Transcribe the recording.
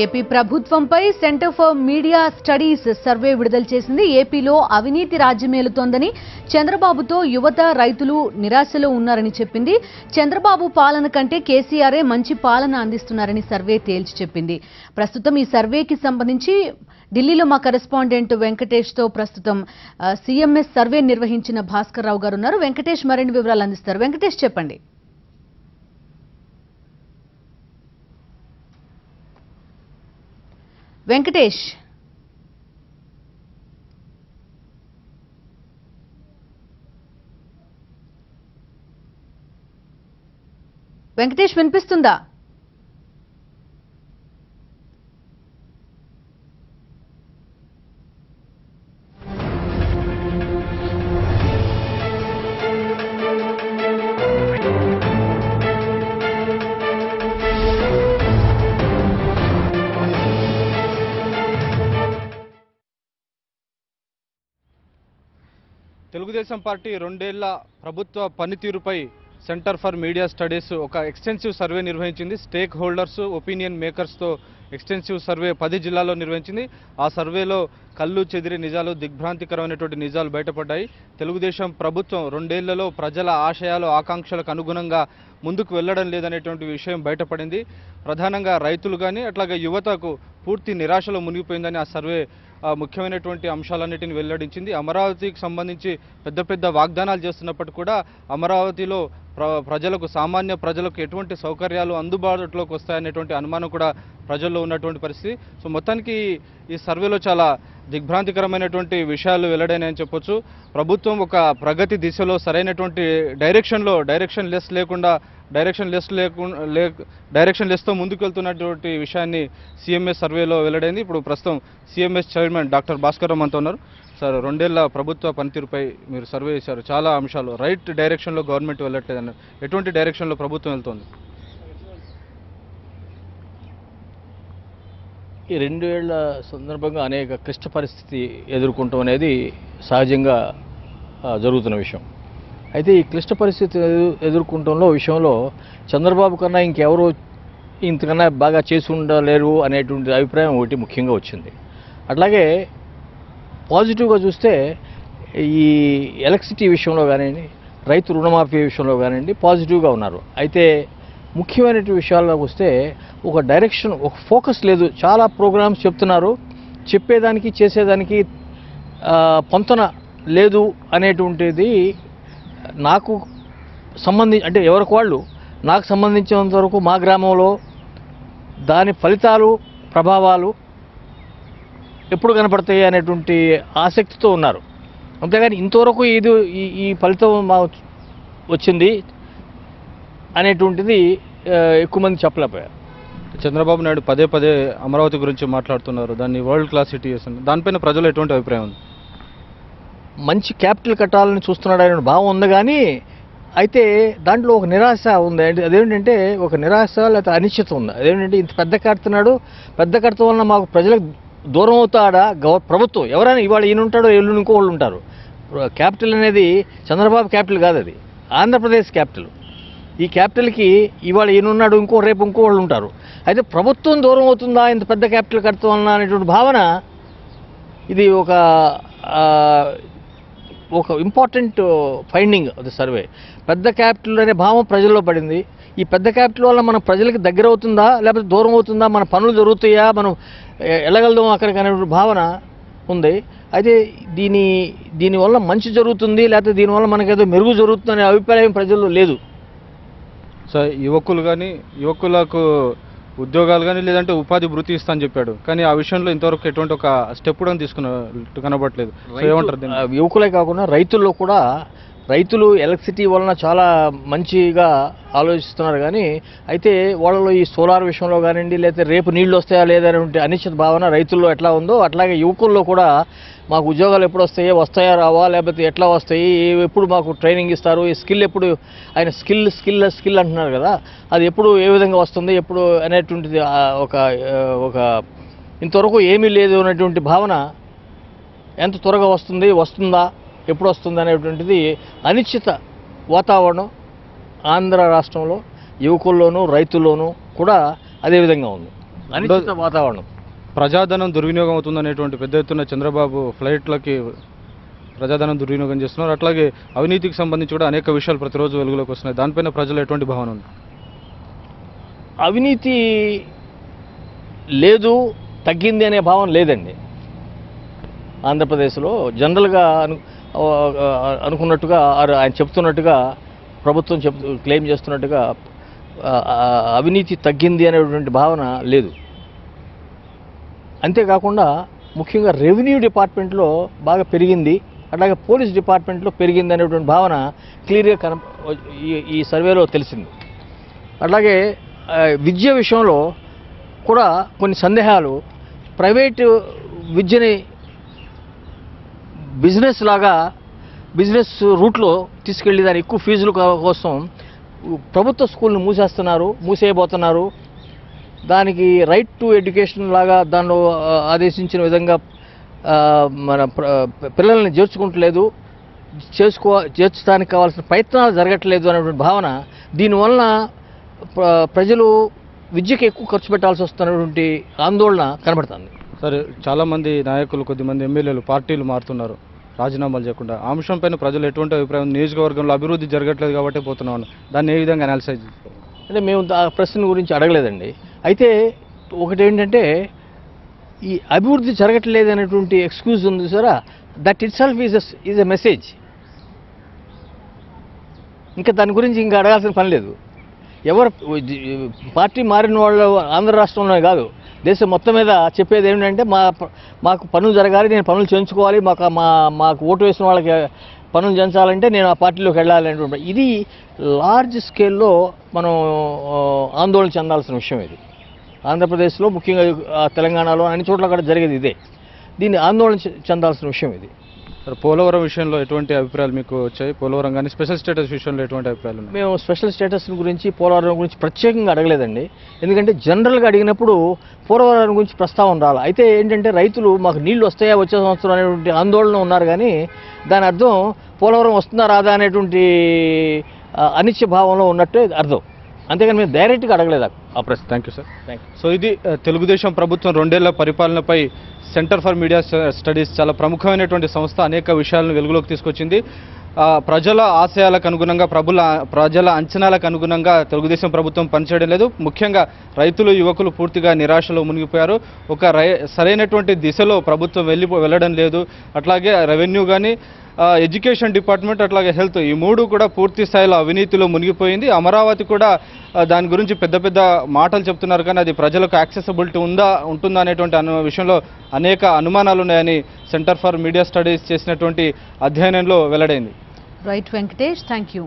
AP ప్రభుత్వంపై centre for media studies survey విడుదల చేసింది. ఏపీలో అవినీతి రాజ్యమేలుతోందని, చంద్రబాబుతో యువత రైతులు నిరాశలో ఉన్నారని చెప్పింది. చంద్రబాబు పాలన కంటే కేసీఆరే మంచి పాలన అందిస్తున్నారని సర్వే తేల్చి చెప్పింది. ప్రస్తుతం ఈ సర్వేకి సంబంధించి ఢిల్లీలో మా కరెస్పాండెంట్ వెంకటేష్ తో ప్రస్తుతం సీఎంఎస్ సర్వే నిర్వహించిన భాస్కర్ రావు గారు ఉన్నారు. వెంకటేష్ మరిన్ని వివరాలు అందిస్తారు. వెంకటేష్ చెప్పండి. వెంకటేష్ వినిపిస్తుందా? తెలుగుదేశం పార్టీ 2 ఏళ్ల ప్రభుత్వ పనితీరుపై సెంటర్ ఫర్ మీడియా స్టడీస్ ఒక ఎక్స్టెన్సివ్ సర్వే నిర్వహించింది. స్టేక్ హోల్డర్స్, ఒపీనియన్ మేకర్స్తో ఎక్స్టెన్సివ్ సర్వే 10 జిల్లాల్లో నిర్వహించింది. ఆ సర్వేలో కళ్ళు చెదిరే నిజాలు, దిగ్భ్రాంతికరమైనటువంటి నిజాలు బయటపడ్డాయి. తెలుగుదేశం ప్రభుత్వం 2 ఏళ్లలో ప్రజల ఆశయాలు, ఆకాంక్షలకు అనుగుణంగా ముందుకు వెళ్లడం లేదనేటువంటి విషయం బయటపడింది. ప్రధానంగా రైతులు కానీ అట్లాగే యువతకు పూర్తి నిరాశలో మునిగిపోయిందని ఆ సర్వే ముఖ్యమైనటువంటి అంశాలన్నిటిని వెల్లడించింది. అమరావతికి సంబంధించి పెద్ద పెద్ద వాగ్దానాలు చేస్తున్నప్పటికీ కూడా అమరావతిలో ప్రజలకు, సామాన్య ప్రజలకు ఎటువంటి సౌకర్యాలు అందుబాటులోకి వస్తాయనేటువంటి అనుమానం కూడా ప్రజల్లో ఉన్నటువంటి పరిస్థితి. సో మొత్తానికి ఈ సర్వేలో చాలా దిగ్భ్రాంతికరమైనటువంటి విషయాలు వెల్లడైనాయని చెప్పొచ్చు. ప్రభుత్వం ఒక ప్రగతి దిశలో సరైనటువంటి డైరెక్షన్ లెస్తో ముందుకు వెళ్తున్నటువంటి విషయాన్ని సిఎంఎస్ సర్వేలో వెల్లడైంది. ఇప్పుడు ప్రస్తుతం CMS chairman doctor Bhaskar Rao మనతో ఉన్నారు. సార్, 2 ఏళ్ల ప్రభుత్వ పనితీరుపై మీరు సర్వే చేశారు. చాలా అంశాలు రైట్ డైరెక్షన్లో గవర్నమెంట్ వెళ్ళట్లేదన్నారు. ఎటువంటి డైరెక్షన్లో ప్రభుత్వం వెళ్తోంది? ఈ 2 ఏళ్ల సందర్భంగా అనేక క్లిష్ట పరిస్థితి ఎదుర్కొంటాం అనేది సహజంగా జరుగుతున్న విషయం. అయితే ఈ క్లిష్ట పరిస్థితి ఎదుర్కొంటంలో విషయంలో చంద్రబాబు కన్నా ఇంకెవరు ఇంతకన్నా బాగా చేసి ఉండలేరు అనేటువంటి అభిప్రాయం ఒకటి ముఖ్యంగా వచ్చింది. అట్లాగే పాజిటివ్గా చూస్తే ఈ ఎలక్ట్రిసిటీ విషయంలో కానివ్వండి, రైతు రుణమాఫీ విషయంలో కానివ్వండి పాజిటివ్గా ఉన్నారు. అయితే ముఖ్యమైనటువంటి విషయాల్లోకి వస్తే ఒక డైరెక్షన్, ఒక ఫోకస్ లేదు. చాలా ప్రోగ్రామ్స్ చెప్తున్నారు, చెప్పేదానికి చేసేదానికి పొంతన లేదు అనేటువంటిది నాకు అంటే ఎవరికి వాళ్ళు నాకు సంబంధించినంత వరకు మా గ్రామంలో దాని ఫలితాలు, ప్రభావాలు ఎప్పుడు కనపడతాయి అనేటువంటి ఆసక్తితో ఉన్నారు. అంతేగాని ఇంతవరకు ఈ ఫలితం మా వచ్చింది అనేటువంటిది ఎక్కువ మంది చెప్పలేకపోయారు. చంద్రబాబు నాయుడు పదే అమరావతి గురించి మాట్లాడుతున్నారు, దాన్ని వరల్డ్ క్లాస్ సిటీ చేస్తున్నారు. దానిపైన ప్రజలు ఎటువంటి అభిప్రాయం ఉంది? మంచి క్యాపిటల్ కట్టాలని చూస్తున్నాడు అనే భావం ఉంది. కానీ అయితే దాంట్లో ఒక నిరాశ ఉంది. అదేంటంటే ఒక నిరాశ లేకపోతే అనిశ్చిత ఉంది. అదేంటంటే ఇంత పెద్ద కడతం వలన మాకు ప్రజలకు దూరం అవుతాడా ప్రభుత్వం? ఎవరైనా ఇవాళ ఈయన ఉంటాడో ఎల్లుండి ఇంకో వాళ్ళు ఉంటారు. క్యాపిటల్ అనేది చంద్రబాబు క్యాపిటల్ కాదు, అది ఆంధ్రప్రదేశ్ క్యాపిటల్. ఈ క్యాపిటల్కి ఇవాళ ఈయనున్నాడు, రేపు ఇంకో వాళ్ళు ఉంటారు. అయితే ప్రభుత్వం దూరం అవుతుందా ఇంత పెద్ద క్యాపిటల్ కడతాం వలన అనేటువంటి భావన, ఇది ఒక ఇంపార్టెంట్ ఫైండింగ్ అది సర్వే. పెద్ద క్యాపిటల్ అనే భావం ప్రజల్లో పడింది. ఈ పెద్ద క్యాపిటల్ వల్ల మనం ప్రజలకు దగ్గర అవుతుందా లేకపోతే దూరం అవుతుందా, మన పనులు జరుగుతాయా, మనం వెళ్ళగలుగుదాం అక్కడికి అనే భావన ఉంది. అయితే దీనివల్ల మంచి జరుగుతుంది లేకపోతే దీనివల్ల మనకేదో మెరుగు జరుగుతుంది అనే అభిప్రాయం ప్రజల్లో లేదు. సో యువకులకు ఉద్యోగాలు కానీ లేదంటే ఉపాధి భృతి ఇస్తా అని చెప్పాడు, కానీ ఆ విషయంలో ఇంతవరకు ఎటువంటి ఒక స్టెప్ కూడా తీసుకున్నట్టు కనబడలేదు. ఏమంటారు? యువకులే కాకుండా రైతుల్లో కూడా, రైతులు ఎలక్ట్రిసిటీ వలన చాలా మంచిగా ఆలోచిస్తున్నారు. కానీ అయితే వాళ్ళలో ఈ సోలార్ విషయంలో కానివ్వండి, లేకపోతే రేపు నీళ్లు వస్తాయా లేదనేటువంటి అనిశ్చిత భావన రైతుల్లో ఎట్లా ఉందో అట్లాగే యువకుల్లో కూడా మాకు ఉద్యోగాలు ఎప్పుడు వస్తాయా రావా, లేకపోతే ఎట్లా వస్తాయి, ఎప్పుడు మాకు ట్రైనింగ్ ఇస్తారు, ఈ స్కిల్ ఎప్పుడు, ఆయన స్కిల్ అంటున్నారు కదా, అది ఎప్పుడు ఏ విధంగా వస్తుంది ఎప్పుడు అనేటువంటిది ఒక ఇంతవరకు ఏమీ లేదు అనేటువంటి భావన. ఎంత త్వరగా వస్తుందా ఎప్పుడు వస్తుంది అనేటువంటిది అనిశ్చిత వాతావరణం ఆంధ్ర రాష్ట్రంలో యువకుల్లోనూ రైతుల్లోనూ కూడా అదే విధంగా ఉంది. అనిశ్చిత వాతావరణం. ప్రజాధనం దుర్వినియోగం అవుతుందనేటువంటి పెద్ద ఎత్తున చంద్రబాబు ఫ్లైట్లకి ప్రజాధనం దుర్వినియోగం చేస్తున్నారు. అట్లాగే అవినీతికి సంబంధించి కూడా అనేక విషయాలు ప్రతిరోజు వెలుగులోకి వస్తున్నాయి. దానిపైన ప్రజలు ఎటువంటి భావన ఉంది? అవినీతి లేదు, తగ్గింది అనే భావన లేదండి. ఆంధ్రప్రదేశ్లో జనరల్గా అనుకున్నట్టుగా ఆయన చెప్తున్నట్టుగా ప్రభుత్వం క్లెయిమ్ చేస్తున్నట్టుగా అవినీతి తగ్గింది అనేటువంటి భావన లేదు. అంతేకాకుండా ముఖ్యంగా రెవెన్యూ డిపార్ట్మెంట్లో బాగా పెరిగింది, అట్లాగే పోలీస్ డిపార్ట్మెంట్లో పెరిగింది అనేటువంటి భావన క్లియర్గా ఈ సర్వేలో తెలిసింది. అట్లాగే విద్య విషయంలో కూడా కొన్ని సందేహాలు, ప్రైవేటు విద్యని బిజినెస్ రూట్లో తీసుకెళ్ళి దాని ఎక్కువ ఫీజుల కోసం ప్రభుత్వ స్కూల్ని మూసేయబోతున్నారు. దానికి రైట్ టు ఎడ్యుకేషన్ లాగా దానిలో ఆదేశించిన విధంగా మన పిల్లల్ని చేర్చడానికి కావాల్సిన ప్రయత్నాలు జరగట్లేదు అనేటువంటి భావన, దీనివలన ప్రజలు విద్యకి ఎక్కువ ఖర్చు పెట్టాల్సి వస్తున్నటువంటి ఆందోళన కనబడుతుంది. సరే, చాలామంది నాయకులు, కొద్దిమంది ఎమ్మెల్యేలు పార్టీలు మారుతున్నారు రాజీనామాలు చేయకుండా. ఆ అంశంపైన ప్రజలు ఎటువంటి అభిప్రాయం? నియోజకవర్గంలో అభివృద్ధి జరగట్లేదు కాబట్టి పోతున్నాం, దాన్ని ఏ విధంగా అనాలిసైజ్ చేసుకోవాలి? అంటే మేము ఆ ప్రశ్న గురించి అడగలేదండి. అయితే ఒకటి ఏంటంటే, ఈ అభివృద్ధి జరగట్లేదు అనేటువంటి ఎక్స్క్యూజ్ ఉంది సారా, that itself is a message. ఇంకా దాని గురించి ఇంకా అడగాల్సిన పని లేదు. ఎవరు పార్టీ మారిన వాళ్ళు ఆంధ్ర రాష్ట్రంలోనే కాదు, దేశం మొత్తం మీద చెప్పేది ఏంటంటే, మాకు పనులు జరగాలి, నేను పనులు చేయించుకోవాలి, మాకు ఓటు వేసిన వాళ్ళకి పనులు చేయించాలంటే నేను ఆ పార్టీలోకి వెళ్ళాలి అనేటువంటి ఇది లార్జ్ స్కేల్లో మనం ఆందోళన చెందాల్సిన విషయం. ఇది ఆంధ్రప్రదేశ్లో, ముఖ్యంగా తెలంగాణలో అన్ని చోట్ల కూడా జరిగేది ఇదే. దీన్ని ఆందోళన చెందాల్సిన విషయం ఇది. పోలవరం విషయంలో ఎటువంటి అభిప్రాయాలు మీకు వచ్చాయి? పోలవరం కానీ స్పెషల్ స్టేటస్ విషయంలో ఎటువంటి అభిప్రాయాలు ఉన్నాయి? మేము స్పెషల్ స్టేటస్ గురించి, పోలవరం గురించి ప్రత్యేకంగా అడగలేదండి. ఎందుకంటే జనరల్గా అడిగినప్పుడు పోలవరం గురించి ప్రస్తావన రాలి. అయితే ఏంటంటే, రైతులు మాకు నీళ్లు వస్తాయా వచ్చే సంవత్సరం అనేటువంటి ఆందోళన ఉన్నారు, కానీ దాని అర్థం పోలవరం వస్తుందా రాదా అనేటువంటి అనిశ్చయ భావంలో ఉన్నట్టే అర్థం. అంతేగాని మేము డైరెక్ట్గా అడగలేదు ఆ ప్రశ్న. Thank you sir. సో ఇది తెలుగుదేశం ప్రభుత్వం 2 ఏళ్ల పరిపాలనపై సెంటర్ ఫర్ మీడియా స్టడీస్ చాలా ప్రముఖమైనటువంటి సంస్థ అనేక విషయాలను వెలుగులోకి తీసుకొచ్చింది. ప్రజల ఆశయాలకు అనుగుణంగా, ప్రజల అంచనాలకు అనుగుణంగా తెలుగుదేశం ప్రభుత్వం పనిచేయడం లేదు. ముఖ్యంగా రైతులు, యువకులు పూర్తిగా నిరాశలో మునిగిపోయారు. సరైనటువంటి దిశలో ప్రభుత్వం వెళ్ళడం లేదు. అట్లాగే రెవెన్యూ కానీ, ఎడ్యుకేషన్ డిపార్ట్మెంట్, అట్లాగే హెల్త్, ఈ 3 కూడా పూర్తి స్థాయిలో అవినీతిలో మునిగిపోయింది. అమరావతి కూడా దాని గురించి పెద్ద పెద్ద మాటలు చెప్తున్నారు, కానీ అది ప్రజలకు యాక్సెసిబిలిటీ ఉంటుందా అనేటువంటి విషయంలో అనేక అనుమానాలు ఉన్నాయని సెంటర్ ఫర్ మీడియా స్టడీస్ చేసినటువంటి అధ్యయనంలో వెల్లడైంది. Right Venkatesh, thank you.